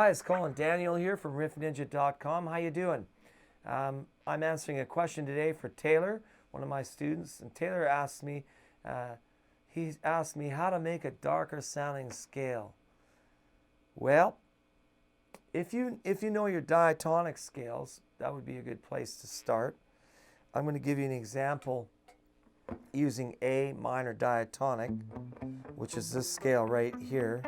guys, Colin Daniel here from riffninja.com. How you doing? I'm answering a question today for Taylor, one of my students, and Taylor asked me, how to make a darker sounding scale. Well, if you know your diatonic scales, that would be a good place to start. I'm going to give you an example using A minor diatonic, which is this scale right here.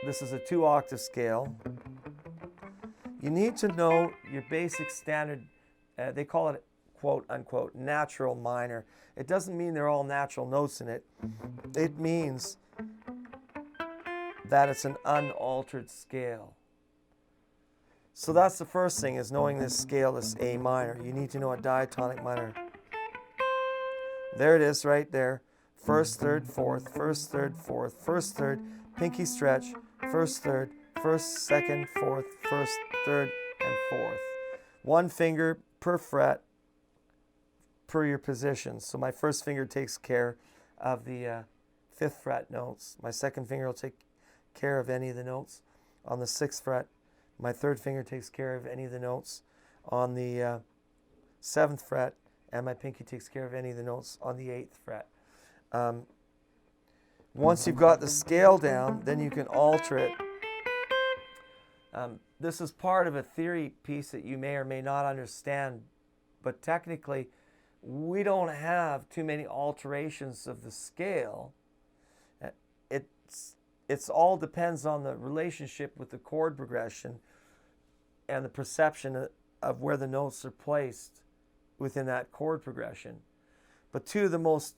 This is a 2-octave scale. You need to know your basic standard, they call it quote unquote natural minor. It doesn't mean they're all natural notes in it. It means that it's an unaltered scale. So that's the first thing, is knowing this scale, this A minor. You need to know a diatonic minor. There it is right there. First, third, fourth, first, third, fourth, first, third, pinky stretch, first, third, first, second, fourth, first, third, and fourth. One finger per fret per your position. So my first finger takes care of the 5th fret notes. My second finger will take care of any of the notes on the 6th fret. My third finger takes care of any of the notes on the 7th fret, and my pinky takes care of any of the notes on the 8th fret. Once you've got the scale down, then you can alter it. This is part of a theory piece that you may or may not understand, but technically we don't have too many alterations of the scale. It's all depends on the relationship with the chord progression and the perception of where the notes are placed within that chord progression. But two of the most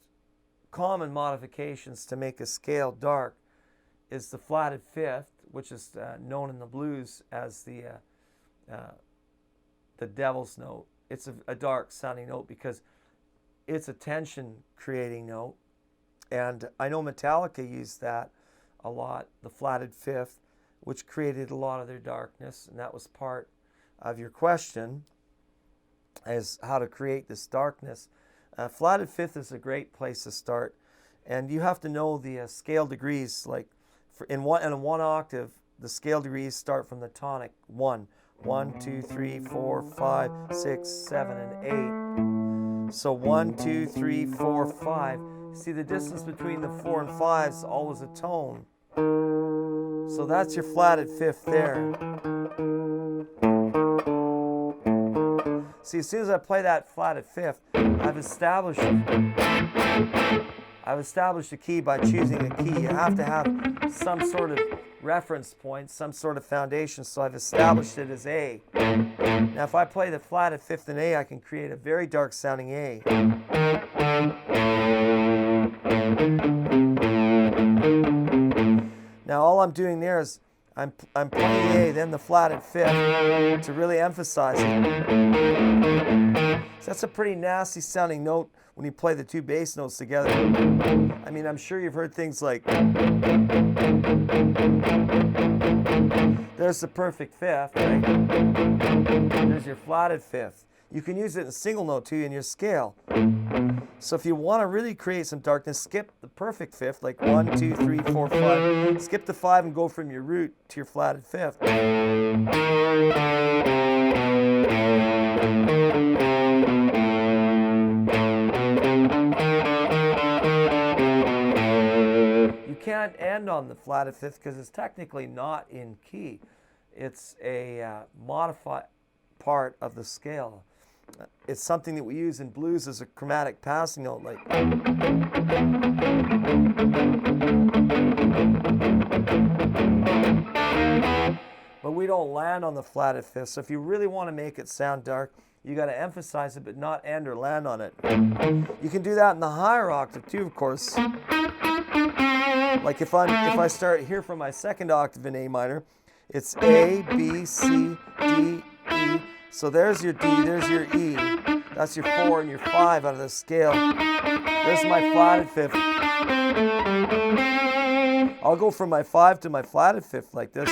common modifications to make a scale dark is the flatted 5th, which is known in the blues as the devil's note. It's a dark sounding note because it's a tension creating note, and I know Metallica used that a lot, the flatted 5th, which created a lot of their darkness, and that was part of your question, is how to create this darkness. Flatted 5th is a great place to start, and you have to know the scale degrees. Like in a one octave, the scale degrees start from the tonic 1, 1, 2, 3, 4, 5, 6, 7, and 8. So 1, 2, 3, 4, 5. See, the distance between the 4 and 5 is always a tone. So that's your flatted 5th there. See, as soon as I play that flatted 5th, I've established a key by choosing a key. You have to have some sort of reference point, some sort of foundation, so I've established it as A. Now if I play the flatted 5th in A, I can create a very dark sounding A. Now all I'm doing there is I'm playing A, then the flatted 5th to really emphasize it. So that's a pretty nasty sounding note when you play the two bass notes together. I mean, I'm sure you've heard things like, there's the perfect 5th, right? There's your flatted 5th. You can use it in single note too in your scale. So if you want to really create some darkness, skip the perfect 5th, like 1, 2, 3, 4, 5. Skip the 5 and go from your root to your flatted 5th. You can't end on the flatted 5th because it's technically not in key. It's a modified part of the scale. It's something that we use in blues as a chromatic passing note, like. But we don't land on the flatted 5th. So if you really want to make it sound dark, you got to emphasize it, but not end or land on it. You can do that in the higher octave too, of course. Like if I start here from my 2nd octave in A minor, it's A, B, C, D, E. So there's your D, there's your E. That's your 4 and your 5 out of the scale. There's my flatted 5th. I'll go from my 5 to my flatted 5th like this.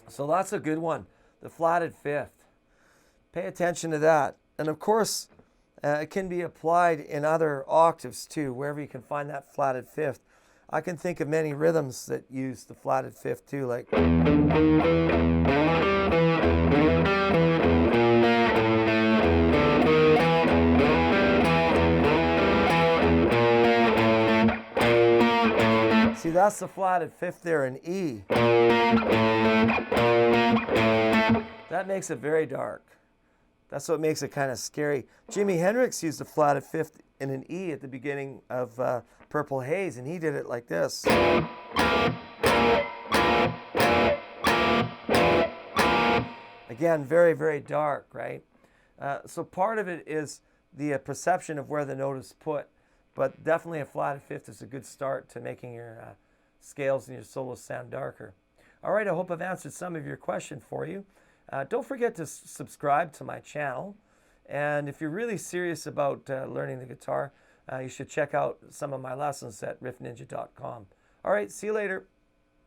So that's a good one. The flatted fifth. Pay attention to that. And of course, it can be applied in other octaves too, wherever you can find that flatted fifth. I can think of many rhythms that use the flatted fifth too, like see, that's the flatted fifth there in E. That makes it very dark. That's what makes it kind of scary. Jimi Hendrix used a flatted fifth in an E at the beginning of Purple Haze, and he did it like this. Again, very, very dark, right? So part of it is the perception of where the note is put, but definitely a flatted fifth is a good start to making your scales and your solos sound darker. All right, I hope I've answered some of your question for you. Don't forget to subscribe to my channel. And if you're really serious about learning the guitar, you should check out some of my lessons at riffninja.com. All right, see you later.